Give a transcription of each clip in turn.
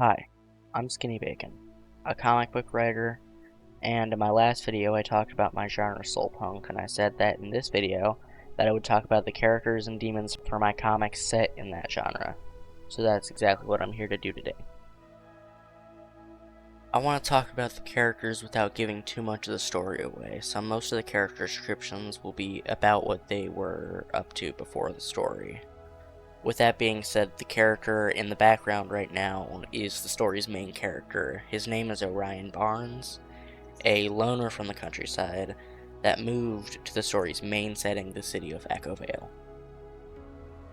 Hi, I'm Skinny Bacon, a comic book writer, and in my last video I talked about my genre soulpunk, and I said that in this video that I would talk about the characters and demons for my comics set in that genre. So that's exactly what I'm here to do today. I want to talk about the characters without giving too much of the story away, so most of the character descriptions will be about what they were up to before the story. With that being said, the character in the background right now is the story's main character. His name is Orion Barnes, a loner from the countryside that moved to the story's main setting, the city of Echo Vale.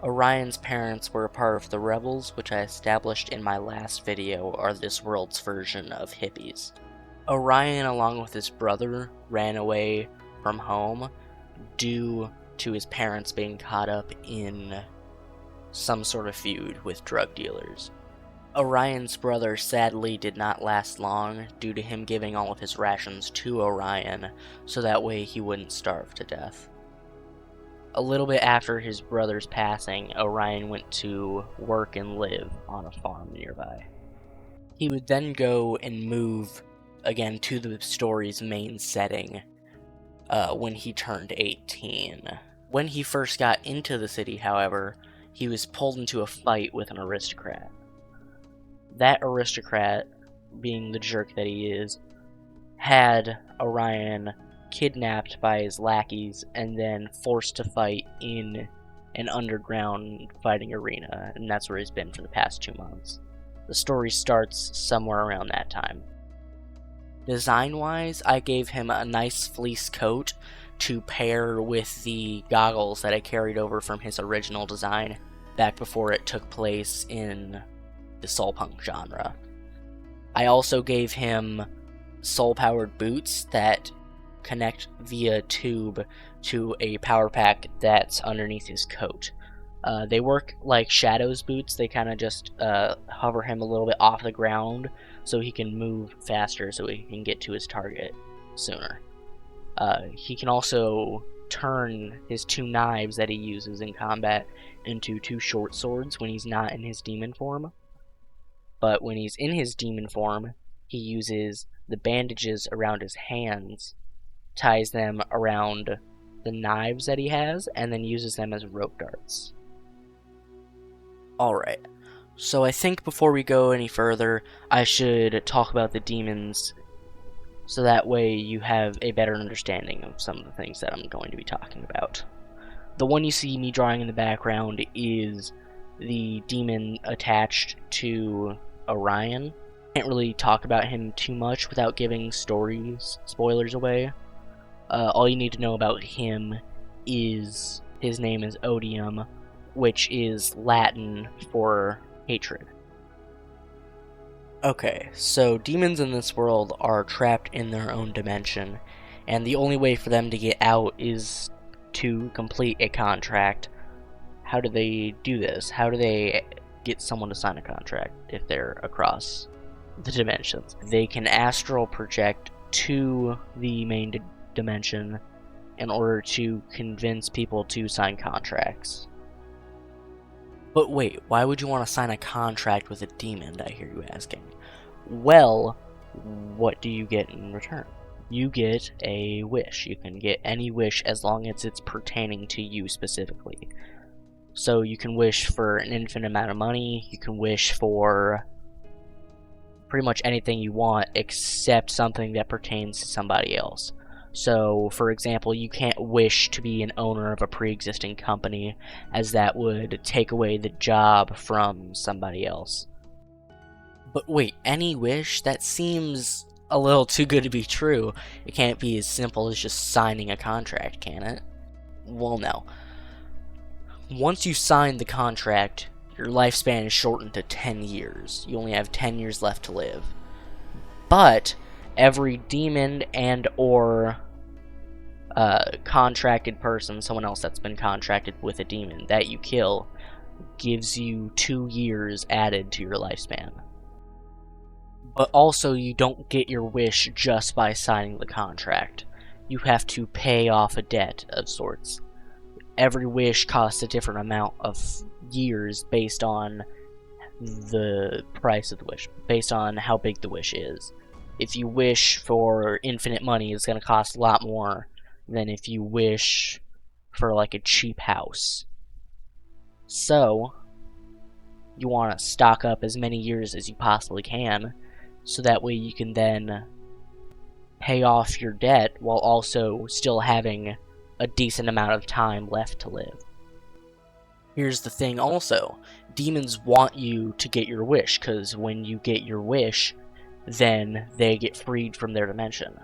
Orion's parents were a part of the Rebels, which I established in my last video are this world's version of hippies. Orion, along with his brother, ran away from home due to his parents being caught up in some sort of feud with drug dealers. Orion's brother sadly did not last long due to him giving all of his rations to Orion so that way he wouldn't starve to death. A little bit after his brother's passing, Orion went to work and live on a farm nearby. He would then go and move again to the story's main setting when he turned 18. When he first got into the city, however, he was pulled into a fight with an aristocrat. That aristocrat, being the jerk that he is, had Orion kidnapped by his lackeys and then forced to fight in an underground fighting arena, and that's where he's been for the past 2 months. The story starts somewhere around that time. Design-wise, I gave him a nice fleece coat to pair with the goggles that I carried over from his original design back before it took place in the soulpunk genre. I also gave him soul-powered boots that connect via tube to a power pack that's underneath his coat. They work like Shadow's boots. They kind of just hover him a little bit off the ground so he can move faster so he can get to his target sooner. He can also turn his 2 knives that he uses in combat into 2 short swords when he's not in his demon form. But when he's in his demon form, he uses the bandages around his hands, ties them around the knives that he has, and then uses them as rope darts. Alright, so I think before we go any further, I should talk about the demons so that way you have a better understanding of some of the things that I'm going to be talking about. The one you see me drawing in the background is the demon attached to Orion. Can't really talk about him too much without giving spoilers away. All you need to know about him is his name is Odium, which is Latin for hatred. Okay, so demons in this world are trapped in their own dimension, and the only way for them to get out is to complete a contract. How do they do this? How do they get someone to sign a contract if they're across the dimensions? They can astral project to the main dimension in order to convince people to sign contracts. But wait, why would you want to sign a contract with a demon, I hear you asking? Well, what do you get in return? You get a wish. You can get any wish as long as it's pertaining to you specifically. So you can wish for an infinite amount of money, you can wish for pretty much anything you want except something that pertains to somebody else. So, for example, you can't wish to be an owner of a pre-existing company, as that would take away the job from somebody else. But wait, any wish? That seems a little too good to be true. It can't be as simple as just signing a contract, can it? Well, no. Once you sign the contract, your lifespan is shortened to 10 years. You only have 10 years left to live. But every demon and or contracted person, someone else that's been contracted with a demon that you kill, gives you 2 years added to your lifespan. But also you don't get your wish just by signing the contract. You have to pay off a debt of sorts. Every wish costs a different amount of years based on the price of the wish, based on how big the wish is. If you wish for infinite money, it's going to cost a lot more than if you wish for like a cheap house. So, you want to stock up as many years as you possibly can, so that way you can then pay off your debt while also still having a decent amount of time left to live. Here's the thing also, demons want you to get your wish, because when you get your wish, then they get freed from their dimension.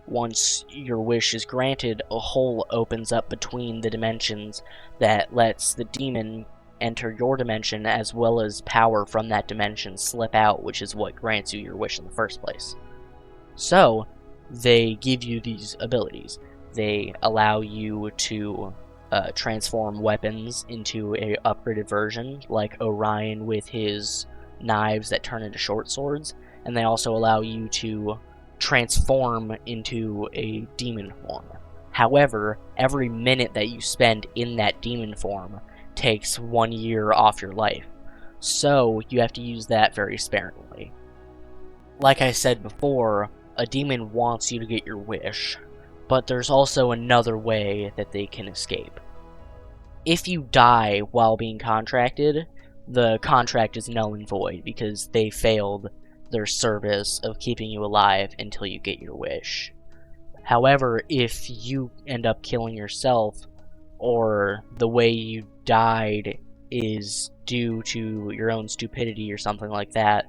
Once your wish is granted, a hole opens up between the dimensions that lets the demon enter your dimension, as well as power from that dimension slip out, which is what grants you your wish in the first place. So, they give you these abilities. They allow you to transform weapons into a upgraded version, like Orion with his knives that turn into short swords, and they also allow you to transform into a demon form. However, every minute that you spend in that demon form takes 1 year off your life, so you have to use that very sparingly. Like I said before, a demon wants you to get your wish, but there's also another way that they can escape. If you die while being contracted, the contract is null and void because they failed their service of keeping you alive until you get your wish. However, if you end up killing yourself, or the way you died is due to your own stupidity or something like that,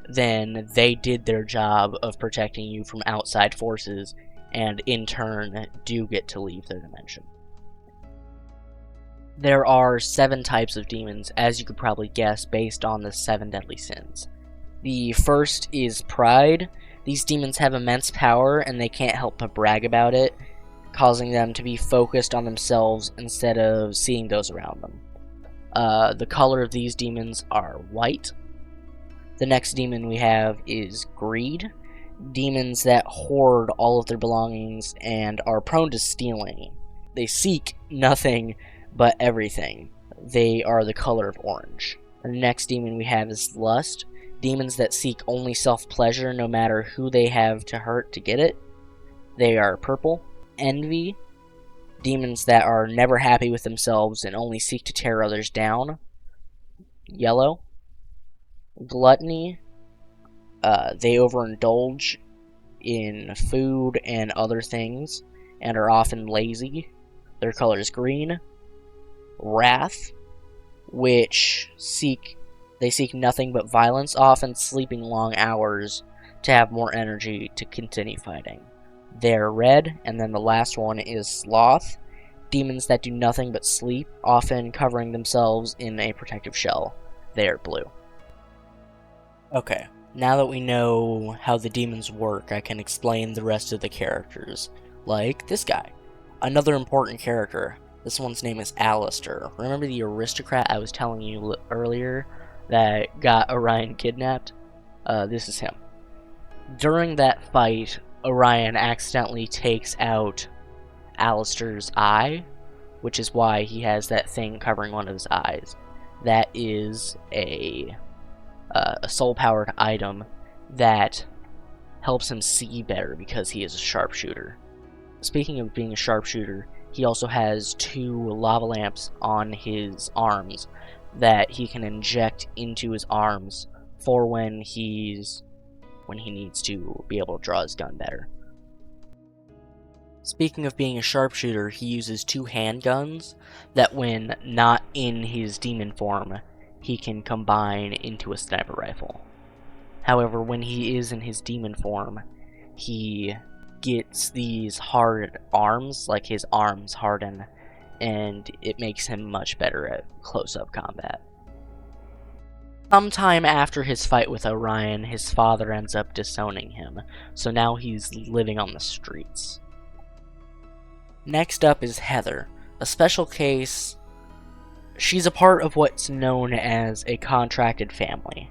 then they did their job of protecting you from outside forces, and in turn do get to leave their dimension. There are 7 types of demons, as you could probably guess, based on the 7 deadly sins. The first is pride. These demons have immense power, and they can't help but brag about it, causing them to be focused on themselves instead of seeing those around them. The color of these demons are white. The next demon we have is greed. Demons that hoard all of their belongings and are prone to stealing. They seek nothing but everything. They are the color of orange. The next demon we have is lust. Demons that seek only self-pleasure no matter who they have to hurt to get it. They are purple. Envy. Demons that are never happy with themselves and only seek to tear others down. Yellow. Gluttony. They overindulge in food and other things and are often lazy. Their color is green. Wrath, which seek nothing but violence, often sleeping long hours to have more energy to continue fighting. They're red, and then the last one is sloth. Demons that do nothing but sleep, often covering themselves in a protective shell. They are blue. Okay, now that we know how the demons work, I can explain the rest of the characters. Like this guy. Another important character. This one's name is Alistair. Remember the aristocrat I was telling you earlier that got Orion kidnapped? This is him. During that fight, Orion accidentally takes out Alistair's eye, which is why he has that thing covering one of his eyes. That is a soul-powered item that helps him see better because he is a sharpshooter. Speaking of being a sharpshooter, he also has 2 lava lamps on his arms that he can inject into his arms for when he needs to be able to draw his gun better. Speaking of being a sharpshooter, he uses 2 handguns that when not in his demon form, he can combine into a sniper rifle. However, when he is in his demon form, he gets these hard arms, like his arms harden, and it makes him much better at close-up combat. Sometime after his fight with Orion, his father ends up disowning him, so now he's living on the streets. Next up is Heather, a special case. She's a part of what's known as a contracted family.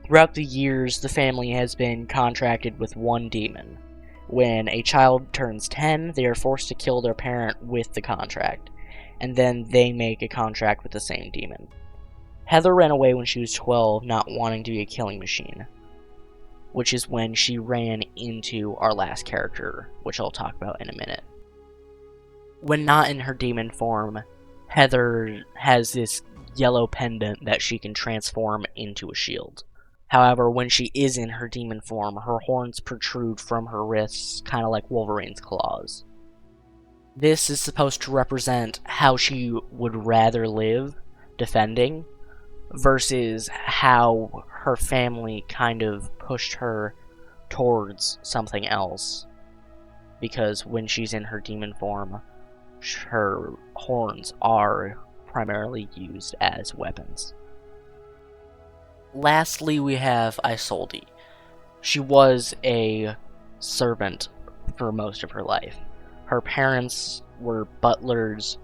Throughout the years, the family has been contracted with one demon. When a child turns 10, they are forced to kill their parent with the contract, and then they make a contract with the same demon. Heather ran away when she was 12, not wanting to be a killing machine, which is when she ran into our last character, which I'll talk about in a minute. When not in her demon form, Heather has this yellow pendant that she can transform into a shield. However, when she is in her demon form, her horns protrude from her wrists, kind of like Wolverine's claws. This is supposed to represent how she would rather live, defending, versus how her family kind of pushed her towards something else. Because when she's in her demon form, her horns are primarily used as weapons. Lastly, we have Isolde. She was a servant for most of her life. Her parents were butlers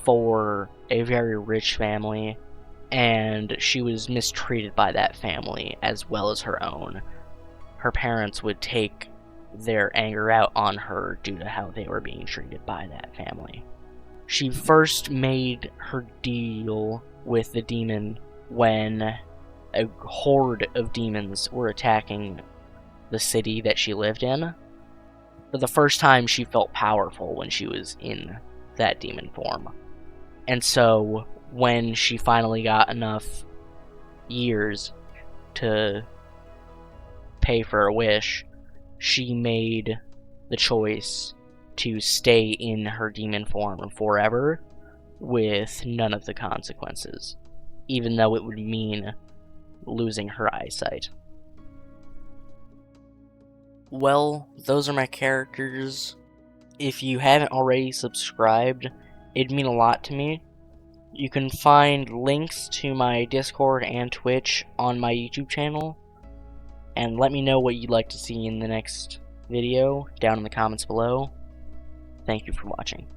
for a very rich family, and she was mistreated by that family as well as her own. Her parents would take their anger out on her due to how they were being treated by that family. She first made her deal with the demon when a horde of demons were attacking the city that she lived in. For the first time, she felt powerful when she was in that demon form. And so, when she finally got enough years to pay for a wish, she made the choice to stay in her demon form forever with none of the consequences, even though it would mean losing her eyesight. Well, those are my characters. If you haven't already subscribed, it'd mean a lot to me. You can find links to my Discord and Twitch on my YouTube channel, and let me know what you'd like to see in the next video down in the comments below. Thank you for watching.